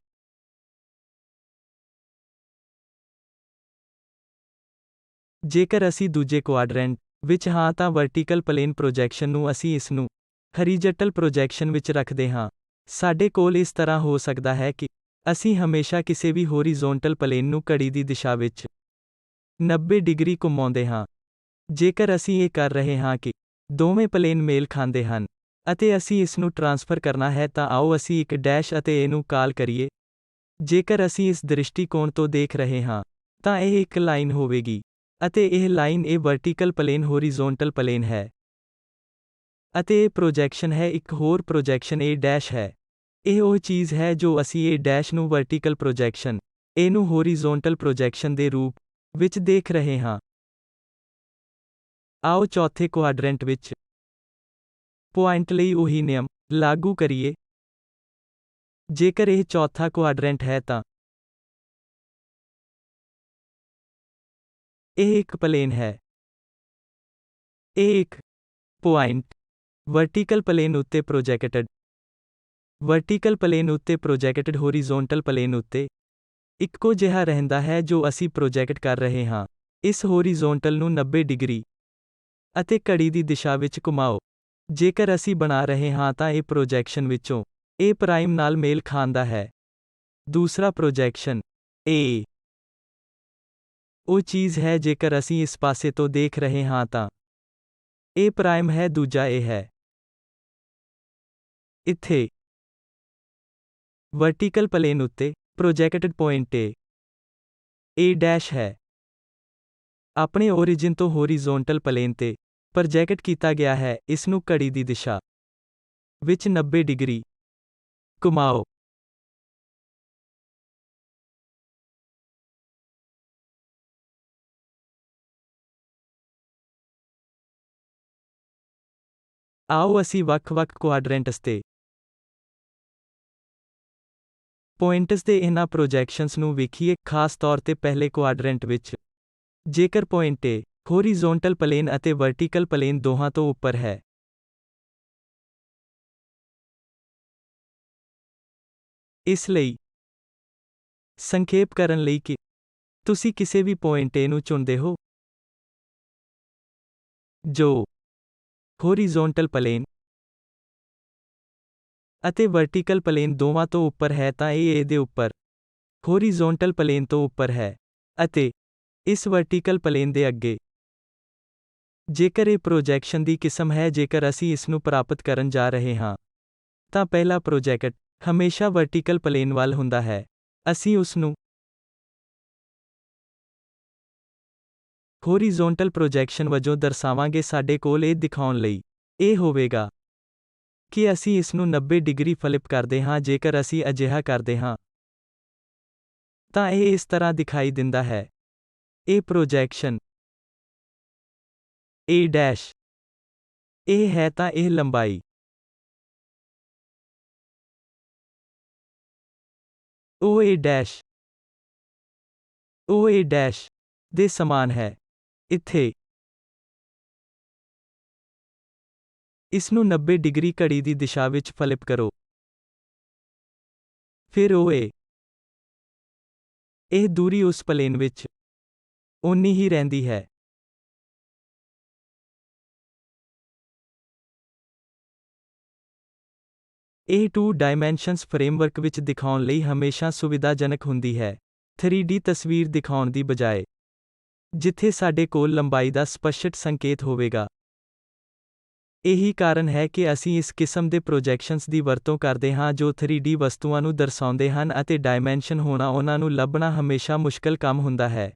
ਜੇਕਰ ਅਸੀਂ ਦੂਜੇ ਕੁਆਡਰੈਂਟ ਵਿੱਚ ਹਾਂ ਤਾਂ ਵਰਟੀਕਲ ਪਲੇਨ ਪ੍ਰੋਜੈਕਸ਼ਨ ਨੂੰ ਅਸੀਂ ਇਸ ਨੂੰ ਹਰੀਜ਼ੌਨਟਲ ਪ੍ਰੋਜੈਕਸ਼ਨ ਵਿੱਚ ਰੱਖਦੇ ਹਾਂ। ਸਾਡੇ ਕੋਲ ਇਸ ਤਰ੍ਹਾਂ ਹੋ ਸਕਦਾ ਹੈ ਕਿ ਅਸੀਂ ਹਮੇਸ਼ਾ ਕਿਸੇ ਵੀ ਹੋਰੀਜ਼ੋਨਟਲ ਪਲੇਨ ਨੂੰ ਘੜੀ ਦੀ ਦਿਸ਼ਾ ਵਿੱਚ 90 ਡਿਗਰੀ ਘੁਮਾਉਂਦੇ ਹਾਂ। ਜੇਕਰ ਅਸੀਂ ਇਹ ਕਰ ਰਹੇ ਹਾਂ ਕਿ ਦੋਵੇਂ ਪਲੇਨ ਮੇਲ ਖਾਂਦੇ ਹਨ ਅਤੇ ਅਸੀਂ ਇਸ ਨੂੰ ਟ੍ਰਾਂਸਫਰ ਕਰਨਾ ਹੈ ਤਾਂ ਆਓ ਅਸੀਂ ਇੱਕ ਡੈਸ਼ ਅਤੇ ਇਹਨੂੰ ਕਾਲ ਕਰੀਏ। ਜੇਕਰ ਅਸੀਂ ਇਸ ਦ੍ਰਿਸ਼ਟੀਕੋਣ ਤੋਂ ਦੇਖ ਰਹੇ ਹਾਂ ਤਾਂ ਇਹ ਇੱਕ ਲਾਈਨ ਹੋਵੇਗੀ ਅਤੇ ਇਹ ਲਾਈਨ ਇਹ ਵਰਟੀਕਲ ਪਲੇਨ ਹੋਰੀਜ਼ੋਨਟਲ ਪਲੇਨ ਹੈ ਅਤੇ ਇਹ ਪ੍ਰੋਜੈਕਸ਼ਨ ਹੈ। ਇੱਕ ਹੋਰ ਪ੍ਰੋਜੈਕਸ਼ਨ ਇਹ ਡੈਸ਼ ਹੈ। ਇਹ ਉਹ ਚੀਜ਼ ਹੈ ਜੋ ਅਸੀਂ ਇਹ ਡੈਸ਼ ਨੂੰ ਵਰਟੀਕਲ ਪ੍ਰੋਜੈਕਸ਼ਨ, ਇਹਨੂੰ ਹੋਰੀਜ਼ੋਨਟਲ ਪ੍ਰੋਜੈਕਸ਼ਨ ਦੇ ਰੂਪ ਵਿੱਚ ਦੇਖ ਰਹੇ ਹਾਂ। ਆਓ ਚੌਥੇ ਕੁਆਡਰੈਂਟ ਵਿੱਚ ਪੁਆਇੰਟ ਲਈ ਉਹੀ ਨਿਯਮ ਲਾਗੂ ਕਰੀਏ। ਜੇਕਰ ਇਹ ਚੌਥਾ ਕੁਆਡਰੈਂਟ ਹੈ ਤਾਂ ਇਹ ਇੱਕ ਪਲੇਨ ਹੈ। ਇਹ ਇੱਕ ਪੁਆਇੰਟ ਵਰਟੀਕਲ ਪਲੇਨ ਉੱਤੇ ਪ੍ਰੋਜੈਕਟਡ, ਵਰਟੀਕਲ ਪਲੇਨ ਉੱਤੇ ਪ੍ਰੋਜੈਕਟਡ ਹੋਰੀਜ਼ੋਨਟਲ ਪਲੇਨ ਉੱਤੇ ਇੱਕੋ ਜਿਹਾ ਰਹਿੰਦਾ ਹੈ ਜੋ ਅਸੀਂ ਪ੍ਰੋਜੈਕਟ ਕਰ ਰਹੇ ਹਾਂ। ਇਸ ਹੋਰੀਜ਼ੋਨਟਲ ਨੂੰ 90 ਡਿਗਰੀ ਅਤੇ ਘੜੀ ਦੀ ਦਿਸ਼ਾ ਵਿੱਚ ਘੁਮਾਓ। ਜੇਕਰ ਅਸੀਂ ਬਣਾ ਰਹੇ ਹਾਂ ਤਾਂ ਇਹ ਪ੍ਰੋਜੈਕਸ਼ਨ ਵਿੱਚੋਂ A ਪ੍ਰਾਈਮ ਨਾਲ ਮੇਲ ਖਾਂਦਾ ਹੈ। ਦੂਸਰਾ ਪ੍ਰੋਜੈਕਸ਼ਨ A ਉਹ ਚੀਜ਼ ਹੈ ਜੇਕਰ ਅਸੀਂ ਇਸ ਪਾਸੇ ਤੋਂ ਦੇਖ ਰਹੇ ਹਾਂ ਤਾਂ A ਪ੍ਰਾਈਮ ਹੈ, ਦੂਜਾ A ਹੈ। ਇੱਥੇ ਵਰਟੀਕਲ ਪਲੇਨ ਉੱਤੇ ਪ੍ਰੋਜੈਕਟਡ ਪੁਆਇੰਟ A ਡੈਸ਼ ਹੈ। ਆਪਣੇ ਓਰੀਜਿਨ ਤੋਂ ਹੋਰੀਜ਼ੋਨਟਲ ਪਲੇਨ ਤੇ ਪ੍ਰੋਜੈਕਟ ਕੀਤਾ ਗਿਆ ਹੈ। ਇਸ ਨੂੰ ਘੜੀ ਦੀ ਦਿਸ਼ਾ ਵਿੱਚ 90 ਡਿਗਰੀ ਘੁਮਾਓ। ਆਓ ਅਸੀਂ ਵੱਖ-ਵੱਖ ਕੁਆਡਰੈਂਟਸ ਤੇ ਪੁਆਇੰਟਸ ਦੇ ਇਹਨਾਂ ਪ੍ਰੋਜੈਕਸ਼ਨਸ ਨੂੰ ਵੇਖੀਏ, ਖਾਸ ਤੌਰ ਤੇ ਪਹਿਲੇ ਕੁਆਡਰੈਂਟ ਵਿੱਚ। ਜੇਕਰ ਪੁਆਇੰਟ A ਹੋਰੀਜ਼ੋਂਟਲ ਪਲੇਨ ਅਤੇ ਵਰਟੀਕਲ ਪਲੇਨ ਦੋਹਾਂ ਤੋਂ ਉੱਪਰ ਹੈ। ਇਸ ਲਈ ਸੰਖੇਪ ਕਰਨ ਲਈ ਕਿ ਤੁਸੀਂ ਕਿਸੇ ਵੀ ਪੁਆਇੰਟ A ਨੂੰ ਚੁਣਦੇ ਹੋ ਜੋ ਹੋਰੀਜ਼ੋਂਟਲ ਪਲੇਨ ਅਤੇ ਵਰਟੀਕਲ ਪਲੇਨ ਦੋਵਾਂ ਤੋਂ ਉੱਪਰ ਹੈ ਤਾਂ ਇਹ A ਦੇ ਉੱਪਰ ਹੋਰੀਜ਼ੋਂਟਲ ਪਲੇਨ ਤੋਂ ਉੱਪਰ ਹੈ ਅਤੇ ਇਸ ਵਰਟੀਕਲ ਪਲੇਨ ਦੇ ਅੱਗੇ। ਜੇਕਰ ਇਹ ਪ੍ਰੋਜੈਕਸ਼ਨ ਦੀ ਕਿਸਮ ਹੈ, ਜੇਕਰ ਅਸੀਂ ਇਸ ਨੂੰ ਪ੍ਰਾਪਤ ਕਰਨ ਜਾ ਰਹੇ ਹਾਂ ਤਾਂ ਪਹਿਲਾ ਪ੍ਰੋਜੈਕਟ ਹਮੇਸ਼ਾ ਵਰਟੀਕਲ ਪਲੇਨ ਵੱਲ ਹੁੰਦਾ ਹੈ। ਅਸੀਂ ਉਸ ਨੂੰ ਹੋਰੀਜ਼ੋਂਟਲ ਪ੍ਰੋਜੈਕਸ਼ਨ ਵਜੋਂ ਦਰਸਾਵਾਂਗੇ। ਸਾਡੇ ਕੋਲ ਇਹ ਦਿਖਾਉਣ ਲਈ ਇਹ ਹੋਵੇਗਾ ਕਿ ਅਸੀਂ ਇਸ ਨੂੰ 90 ਡਿਗਰੀ ਫਲਿਪ ਕਰਦੇ ਹਾਂ। ਜੇਕਰ ਅਸੀਂ ਅਜਿਹਾ ਕਰਦੇ ਹਾਂ ਤਾਂ ਇਹ ਇਸ ਤਰ੍ਹਾਂ ਦਿਖਾਈ ਦਿੰਦਾ ਹੈ। ਇਹ ਪ੍ਰੋਜੈਕਸ਼ਨ A' ਇਹ ਹੈ ਤਾਂ ਇਹ ਲੰਬਾਈ OA' OA' ਦੇ ਸਮਾਨ ਹੈ। ਇੱਥੇ ਇਸ ਨੂੰ 90 ਡਿਗਰੀ ਘੜੀ ਦੀ ਦਿਸ਼ਾ ਵਿੱਚ ਫਲਿਪ ਕਰੋ। ਫਿਰ OA ਇਹ ਦੂਰੀ ਉਸ ਪਲੇਨ ਵਿੱਚ ਓਨੀ ਹੀ ਰਹਿੰਦੀ ਹੈ। ਇਹ 2 ਡਾਇਮੈਂਸ਼ਨਸ ਫਰੇਮਵਰਕ ਵਿੱਚ ਦਿਖਾਉਣ ਲਈ ਹਮੇਸ਼ਾ ਸੁਵਿਧਾਜਨਕ ਹੁੰਦੀ ਹੈ, 3D ਤਸਵੀਰ ਦਿਖਾਉਣ ਦੀ ਬਜਾਏ, ਜਿੱਥੇ ਸਾਡੇ ਕੋਲ ਲੰਬਾਈ ਦਾ ਸਪਸ਼ਟ ਸੰਕੇਤ ਹੋਵੇਗਾ। ਇਹੀ ਕਾਰਨ ਹੈ ਕਿ ਅਸੀਂ ਇਸ ਕਿਸਮ ਦੇ ਪ੍ਰੋਜੈਕਸ਼ਨਸ ਦੀ ਵਰਤੋਂ ਕਰਦੇ ਹਾਂ ਜੋ 3D ਵਸਤੂਆਂ ਨੂੰ ਦਰਸਾਉਂਦੇ ਹਨ ਅਤੇ ਡਾਇਮੈਂਸ਼ਨ ਹੋਣਾ ਉਹਨਾਂ ਨੂੰ ਲੱਭਣਾ ਹਮੇਸ਼ਾ ਮੁਸ਼ਕਲ ਕੰਮ ਹੁੰਦਾ ਹੈ।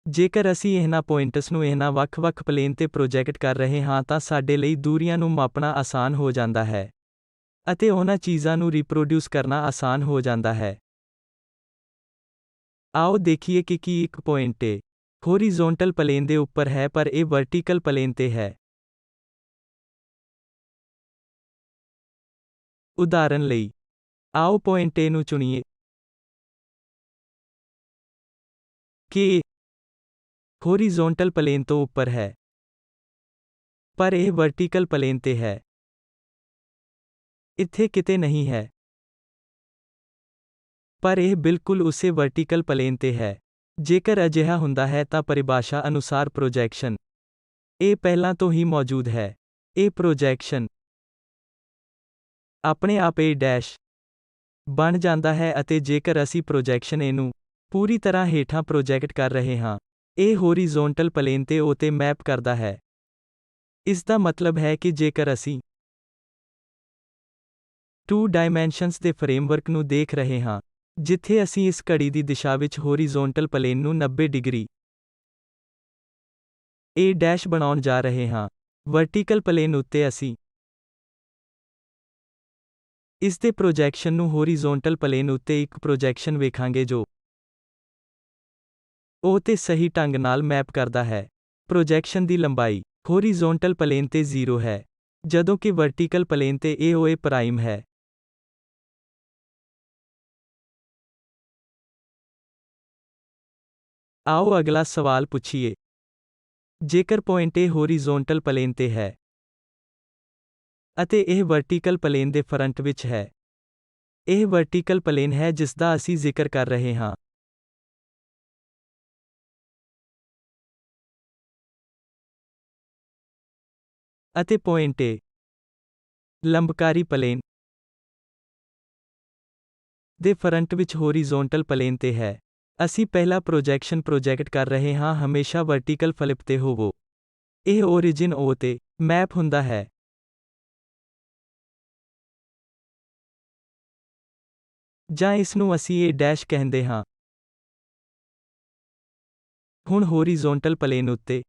ਜੇਕਰ ਅਸੀਂ ਇਹਨਾਂ ਪੁਆਇੰਟਸ ਨੂੰ ਇਹਨਾਂ ਵੱਖ-ਵੱਖ ਪਲੇਨ ਤੇ ਪ੍ਰੋਜੈਕਟ ਕਰ ਰਹੇ ਹਾਂ ਤਾਂ ਸਾਡੇ ਲਈ ਦੂਰੀਆਂ ਨੂੰ ਮਾਪਣਾ ਆਸਾਨ ਹੋ ਜਾਂਦਾ ਹੈ ਅਤੇ ਉਹਨਾਂ ਚੀਜ਼ਾਂ ਨੂੰ ਰੀਪਰੋਡਿਊਸ ਕਰਨਾ ਆਸਾਨ ਹੋ ਜਾਂਦਾ ਹੈ। ਆਓ ਦੇਖੀਏ ਕਿ ਕੀ ਇੱਕ ਪੁਆਇੰਟ A ਹੋਰੀਜ਼ੋਂਟਲ ਪਲੇਨ ਦੇ ਉੱਪਰ ਹੈ ਪਰ ਇਹ ਵਰਟੀਕਲ ਪਲੇਨ ਤੇ ਹੈ। ਉਦਾਹਰਨ ਲਈ, ਆਓ ਪੁਆਇੰਟ A ਨੂੰ ਚੁਣੀਏ ਕਿ ਹੋਰੀਜ਼ੋਂਟਲ ਪਲੇਨ ਤੋਂ ਉੱਪਰ ਹੈ ਪਰ ਇਹ ਵਰਟੀਕਲ ਪਲੇਨ ਤੇ ਹੈ। ਇੱਥੇ ਕਿਤੇ ਨਹੀਂ ਹੈ ਪਰ ਇਹ ਬਿਲਕੁਲ ਉਸੇ ਵਰਟੀਕਲ ਪਲੇਨ ਤੇ ਹੈ। ਜੇਕਰ ਅਜਿਹਾ ਹੁੰਦਾ ਹੈ ਤਾਂ ਪਰਿਭਾਸ਼ਾ ਅਨੁਸਾਰ ਪ੍ਰੋਜੈਕਸ਼ਨ ਇਹ ਪਹਿਲਾਂ ਤੋਂ ਹੀ ਮੌਜੂਦ ਹੈ। ਇਹ ਪ੍ਰੋਜੈਕਸ਼ਨ ਆਪਣੇ ਆਪ A' ਬਣ ਜਾਂਦਾ ਹੈ ਅਤੇ ਜੇਕਰ ਅਸੀਂ ਪ੍ਰੋਜੈਕਸ਼ਨ A ਨੂੰ ਪੂਰੀ ਤਰ੍ਹਾਂ ਹੇਠਾਂ ਪ੍ਰੋਜੈਕਟ ਕਰ ਰਹੇ ਹਾਂ, ਇਹ ਹੋਰੀਜ਼ੋਂਟਲ ਪਲੇਨ ਤੇ O ਤੇ ਮੈਪ ਕਰਦਾ ਹੈ। ਇਸ ਦਾ ਮਤਲਬ ਹੈ ਕਿ ਜੇਕਰ ਅਸੀਂ 2 ਡਾਇਮੈਂਸ਼ਨਸ ਦੇ ਫਰੇਮਵਰਕ ਨੂੰ ਦੇਖ ਰਹੇ ਹਾਂ, ਜਿੱਥੇ ਅਸੀਂ ਇਸ ਘੜੀ ਦੀ ਦਿਸ਼ਾ ਵਿੱਚ ਹੋਰੀਜ਼ੋਂਟਲ ਪਲੇਨ ਨੂੰ 90 ਡਿਗਰੀ A' ਬਣਾਉਣ ਜਾ ਰਹੇ ਹਾਂ, ਵਰਟੀਕਲ ਪਲੇਨ ਉੱਤੇ ਅਸੀਂ ਇਸ ਦੇ ਪ੍ਰੋਜੈਕਸ਼ਨ ਨੂੰ ਹੋਰੀਜ਼ੋਂਟਲ ਪਲੇਨ ਉੱਤੇ ਇੱਕ ਪ੍ਰੋਜੈਕਸ਼ਨ ਵੇਖਾਂਗੇ ਜੋ O ਤੇ ਸਹੀ ਢੰਗ ਨਾਲ ਮੈਪ ਕਰਦਾ ਹੈ। ਪ੍ਰੋਜੈਕਸ਼ਨ ਦੀ ਲੰਬਾਈ ਹੋਰੀਜ਼ੋਂਟਲ ਪਲੇਨ ਤੇ 0 ਹੈ, ਜਦੋਂ ਕਿ ਵਰਟੀਕਲ ਪਲੇਨ ਤੇ ਇਹ OA' ਹੈ। ਆਓ ਅਗਲਾ ਸਵਾਲ ਪੁੱਛੀਏ। ਜੇਕਰ ਪੁਆਇੰਟ A ਹੋਰੀਜ਼ੋਂਟਲ ਪਲੇਨ ਤੇ ਹੈ ਅਤੇ ਇਹ ਵਰਟੀਕਲ ਪਲੇਨ ਦੇ ਫਰੰਟ ਵਿੱਚ ਹੈ, ਇਹ ਵਰਟੀਕਲ ਪਲੇਨ ਹੈ ਜਿਸ ਦਾ ਅਸੀਂ ਜ਼ਿਕਰ ਕਰ ਰਹੇ ਹਾਂ। ਅਤੇ ਪੁਆਇੰਟ A ਲੰਬਕਾਰੀ ਪਲੇਨ ਦੇ ਫਰੰਟ ਵਿੱਚ ਹੋਰੀਜ਼ੋਂਟਲ ਪਲੇਨ ਤੇ ਹੈ। ਅਸੀਂ ਪਹਿਲਾ ਪ੍ਰੋਜੈਕਸ਼ਨ ਪ੍ਰੋਜੈਕਟ ਕਰ ਰਹੇ ਹਾਂ ਹਮੇਸ਼ਾ ਵਰਟੀਕਲ ਫਲਿਪ ਤੇ ਹੋਵੋ। ਇਹ ਓਰਿਜਿਨ O ਤੇ ਮੈਪ ਹੁੰਦਾ ਹੈ। ਜਾਂ ਇਸ ਨੂੰ ਅਸੀਂ A' ਕਹਿੰਦੇ ਹਾਂ। ਹੁਣ ਹੋਰੀਜ਼ੋਂਟਲ ਪਲੇਨ ਉੱਤੇ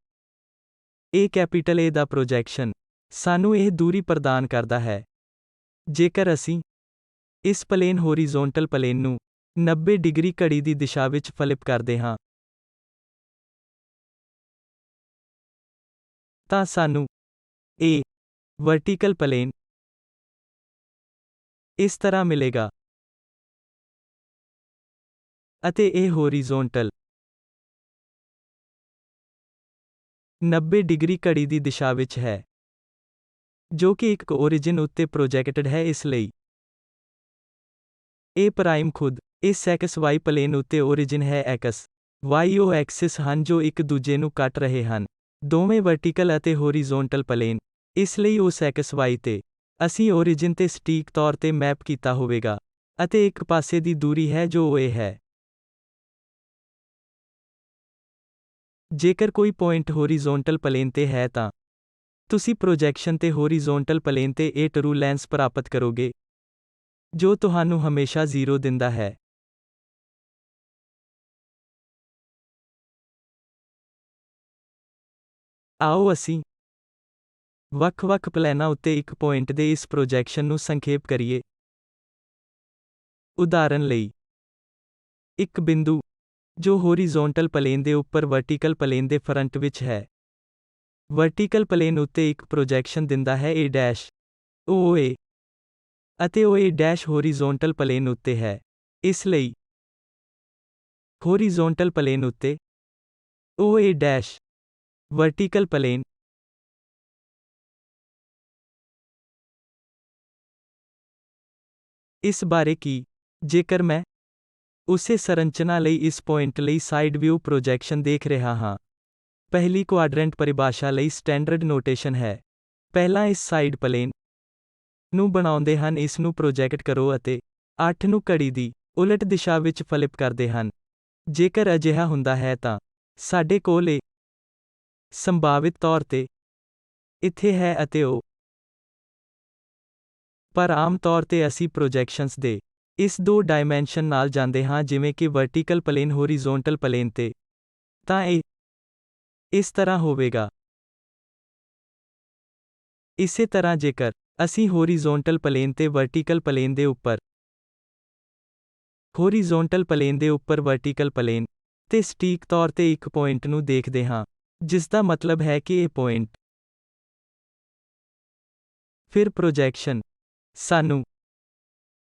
A ਦਾ ਪ੍ਰੋਜੈਕਸ਼ਨ ਸਾਨੂੰ ਇਹ ਦੂਰੀ ਪ੍ਰਦਾਨ ਕਰਦਾ ਹੈ। ਜੇਕਰ ਅਸੀਂ ਇਸ ਪਲੇਨ ਹੋਰੀਜ਼ੋਂਟਲ ਪਲੇਨ ਨੂੰ 90 ਡਿਗਰੀ ਘੜੀ ਦੀ ਦਿਸ਼ਾ ਵਿੱਚ ਫਲਿਪ ਕਰਦੇ ਹਾਂ ਤਾਂ ਸਾਨੂੰ A ਵਰਟੀਕਲ ਪਲੇਨ ਇਸ ਤਰ੍ਹਾਂ ਮਿਲੇਗਾ ਅਤੇ ਇਹ ਹੋਰੀਜ਼ੋਂਟਲ 90 ਡਿਗਰੀ ਘੜੀ ਦੀ ਦਿਸ਼ਾ ਵਿੱਚ ਹੈ, ਜੋ ਕਿ ਇੱਕ origin ਉੱਤੇ ਪ੍ਰੋਜੈਕਟਡ ਹੈ। ਇਸ ਲਈ A ਪ੍ਰਾਈਮ ਖੁਦ ਇਸ XY ਪਲੇਨ ਉੱਤੇ origin ਹੈ। X, Y ਉਹ ਐਕਸਿਸ ਹਨ ਜੋ ਇੱਕ ਦੂਜੇ ਨੂੰ ਕੱਟ ਰਹੇ ਹਨ, ਦੋਵੇਂ ਵਰਟੀਕਲ ਅਤੇ ਹੋਰੀਜ਼ੋਨਟਲ ਪਲੇਨ। ਇਸ ਲਈ ਉਸ XY ਤੇ ਅਸੀਂ origin ਤੇ ਸਟੀਕ ਤੌਰ ਤੇ ਮੈਪ ਕੀਤਾ ਹੋਵੇਗਾ, ਅਤੇ ਇੱਕ ਪਾਸੇ ਦੀ ਦੂਰੀ ਹੈ ਜੋ OA ਹੈ। ਜੇਕਰ ਕੋਈ ਪੁਆਇੰਟ ਹੋਰੀਜ਼ੋਨਟਲ ਪਲੇਨ ਤੇ ਹੈ ਤਾਂ ਤੁਸੀਂ ਪ੍ਰੋਜੈਕਸ਼ਨ ਤੇ ਹੋਰੀਜ਼ੋਨਟਲ ਪਲੇਨ ਤੇ A ਟਰੂ ਲੈਂਸ ਪ੍ਰਾਪਤ ਕਰੋਗੇ, ਜੋ ਤੁਹਾਨੂੰ ਹਮੇਸ਼ਾ 0 ਦਿੰਦਾ ਹੈ। ਆਓ ਅਸੀਂ ਵੱਖ-ਵੱਖ ਪਲੈਨਾਂ ਉੱਤੇ ਇੱਕ ਪੁਆਇੰਟ ਦੇ ਇਸ ਪ੍ਰੋਜੈਕਸ਼ਨ ਨੂੰ ਸੰਖੇਪ ਕਰੀਏ। ਉਦਾਹਰਨ ਲਈ, ਇੱਕ ਬਿੰਦੂ ਜੋ ਹੋਰੀਜ਼ੋਨਟਲ ਪਲੇਨ ਦੇ ਉੱਪਰ ਵਰਟੀਕਲ ਪਲੇਨ ਦੇ ਫਰੰਟ ਵਿੱਚ ਹੈ, ਵਰਟੀਕਲ ਪਲੇਨ ਉੱਤੇ ਇੱਕ ਪ੍ਰੋਜੈਕਸ਼ਨ ਦਿੰਦਾ ਹੈ A', OA, ਅਤੇ OA' ਹੋਰੀਜ਼ੋਨਟਲ ਪਲੇਨ ਉੱਤੇ ਹੈ। ਇਸ ਲਈ ਹੋਰੀਜ਼ੋਨਟਲ ਪਲੇਨ ਉੱਤੇ OA' ਵਰਟੀਕਲ ਪਲੇਨ ਇਸ ਬਾਰੇ ਕੀ, ਜੇਕਰ ਮੈਂ ਉਸੇ ਸੰਰਚਨਾ ਲਈ ਇਸ ਪੁਆਇੰਟ ਲਈ ਸਾਈਡ ਵਿਊ ਪ੍ਰੋਜੈਕਸ਼ਨ ਦੇਖ ਰਿਹਾ ਹਾਂ। ਪਹਿਲੀ ਕੁਆਡਰੈਂਟ ਪਰਿਭਾਸ਼ਾ ਲਈ ਸਟੈਂਡਰਡ ਨੋਟੇਸ਼ਨ ਹੈ। ਪਹਿਲਾਂ ਇਸ ਸਾਈਡ ਪਲੇਨ ਨੂੰ ਬਣਾਉਂਦੇ ਹਨ, ਇਸ ਨੂੰ ਪ੍ਰੋਜੈਕਟ ਕਰੋ ਅਤੇ 8 ਨੂੰ ਘੜੀ ਦੀ ਉਲਟ ਦਿਸ਼ਾ ਵਿੱਚ ਫਲਿਪ ਕਰਦੇ ਹਨ। ਜੇਕਰ ਅਜਿਹਾ ਹੁੰਦਾ ਹੈ ਤਾਂ ਸਾਡੇ ਕੋਲ ਇਹ ਸੰਭਾਵਿਤ ਤੌਰ ਤੇ ਇੱਥੇ ਹੈ ਅਤੇ ਉਹ। ਪਰ ਆਮ ਤੌਰ ਤੇ ਅਸੀਂ ਪ੍ਰੋਜੈਕਸ਼ਨਸ ਦੇ ਇਸ 2 ਡਾਇਮੈਂਸ਼ਨ ਨਾਲ ਜਾਂਦੇ ਹਾਂ, ਜਿਵੇਂ ਕਿ ਵਰਟੀਕਲ ਪਲੇਨ ਹੋਰੀਜ਼ੋਨਟਲ ਪਲੇਨ ਤੇ, ਤਾਂ ਇਹ ਇਸ ਤਰ੍ਹਾਂ ਹੋਵੇਗਾ। ਇਸੇ ਤਰ੍ਹਾਂ ਜੇਕਰ ਅਸੀਂ ਹੋਰੀਜ਼ੋਨਟਲ ਪਲੇਨ ਤੇ ਵਰਟੀਕਲ ਪਲੇਨ ਦੇ ਉੱਪਰ ਹੋਰੀਜ਼ੋਨਟਲ ਪਲੇਨ ਦੇ ਉੱਪਰ ਵਰਟੀਕਲ ਪਲੇਨ ਤੇ ਸਟੀਕ ਤੌਰ ਤੇ ਇੱਕ ਪੁਆਇੰਟ ਨੂੰ ਦੇਖਦੇ ਹਾਂ, ਜਿਸ ਦਾ ਮਤਲਬ ਹੈ ਕਿ ਇਹ ਪੁਆਇੰਟ। ਫਿਰ ਪ੍ਰੋਜੈਕਸ਼ਨ ਸਾਨੂੰ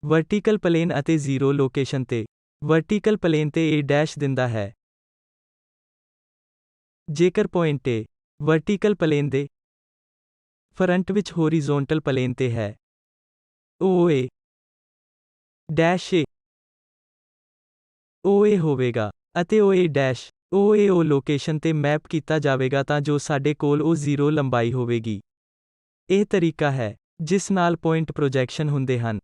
ਵਰਟੀਕਲ ਪਲੇਨ ਅਤੇ 0 ਲੋਕੇਸ਼ਨ ਤੇ ਵਰਟੀਕਲ ਪਲੇਨ ਤੇ A' ਦਿੰਦਾ ਹੈ। ਜੇਕਰ ਪੁਆਇੰਟ A ਵਰਟੀਕਲ ਪਲੇਨ ਦੇ ਫਰੰਟ ਵਿੱਚ ਹੋਰੀਜ਼ੋਨਟਲ ਪਲੇਨ ਤੇ ਹੈ, OA' OA ਹੋਵੇਗਾ, ਅਤੇ OA' OA ਉਹ ਲੋਕੇਸ਼ਨ ਤੇ ਮੈਪ ਕੀਤਾ ਜਾਵੇਗਾ ਤਾਂ ਜੋ ਸਾਡੇ ਕੋਲ ਉਹ 0 ਲੰਬਾਈ ਹੋਵੇਗੀ। ਇਹ ਤਰੀਕਾ ਹੈ ਜਿਸ ਨਾਲ ਪੁਆਇੰਟ ਪ੍ਰੋਜੈਕਸ਼ਨ ਹੁੰਦੇ ਹਨ।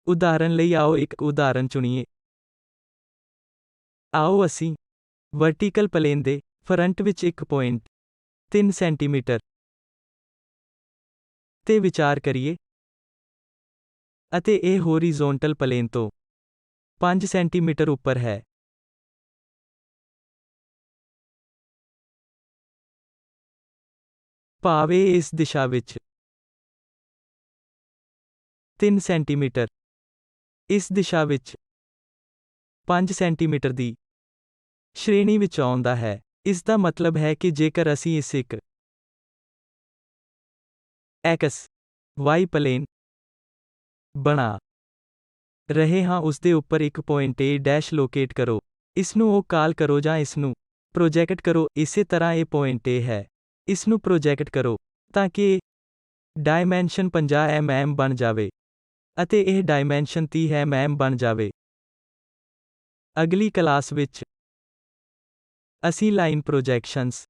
ਉਦਾਹਰਨ ਲਈ ਆਓ ਇੱਕ ਉਦਾਹਰਨ ਚੁਣੀਏ। ਆਓ ਅਸੀਂ ਵਰਟੀਕਲ ਪਲੇਨ ਦੇ ਫਰੰਟ ਵਿੱਚ ਇੱਕ ਪੁਆਇੰਟ 3 ਸੈਂਟੀਮੀਟਰ ਤੇ ਵਿਚਾਰ ਕਰੀਏ, ਅਤੇ ਇਹ ਹੋਰੀਜ਼ੋਨਟਲ ਪਲੇਨ ਤੋਂ 5 ਸੈਂਟੀਮੀਟਰ ਉੱਪਰ ਹੈ। ਭਾਵ ਇਹ ਇਸ ਦਿਸ਼ਾ ਵਿੱਚ 3 ਸੈਂਟੀਮੀਟਰ, ਇਸ ਦਿਸ਼ਾ ਵਿੱਚ 5 ਸੈਂਟੀਮੀਟਰ ਦੀ ਸ਼੍ਰੇਣੀ ਵਿੱਚ ਆਉਂਦਾ ਹੈ। ਇਸ ਦਾ ਮਤਲਬ ਹੈ ਕਿ ਜੇਕਰ ਅਸੀਂ ਇਸ ਇੱਕ XY ਪਲੇਨ ਬਣਾ ਰਹੇ ਹਾਂ, ਉਸ ਦੇ ਉੱਪਰ ਇੱਕ ਪੁਆਇੰਟ A' ਲੋਕੇਟ ਕਰੋ, ਇਸ ਨੂੰ ਉਹ ਕਾਲ ਕਰੋ ਜਾਂ ਇਸ ਨੂੰ ਪ੍ਰੋਜੈਕਟ ਕਰੋ। ਇਸੇ ਤਰ੍ਹਾਂ ਇਹ ਪੁਆਇੰਟ A ਹੈ, ਇਸ ਨੂੰ ਪ੍ਰੋਜੈਕਟ ਕਰੋ ਤਾਂ ਕਿ ਇਹ ਡਾਇਮੈਂਸ਼ਨ 50 mm ਬਣ ਜਾਵੇ, ਅਤੇ ਇਹ ਡਾਇਮੈਂਸ਼ਨ 30 mm ਬਣ ਜਾਵੇ। ਅਗਲੀ ਕਲਾਸ ਵਿੱਚ ਅਸੀਂ ਲਾਈਨ ਪ੍ਰੋਜੈਕਸ਼ਨਸ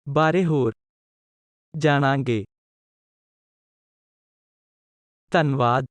ਬਾਰੇ ਹੋਰ ਜਾਣਾਂਗੇ। ਧੰਨਵਾਦ।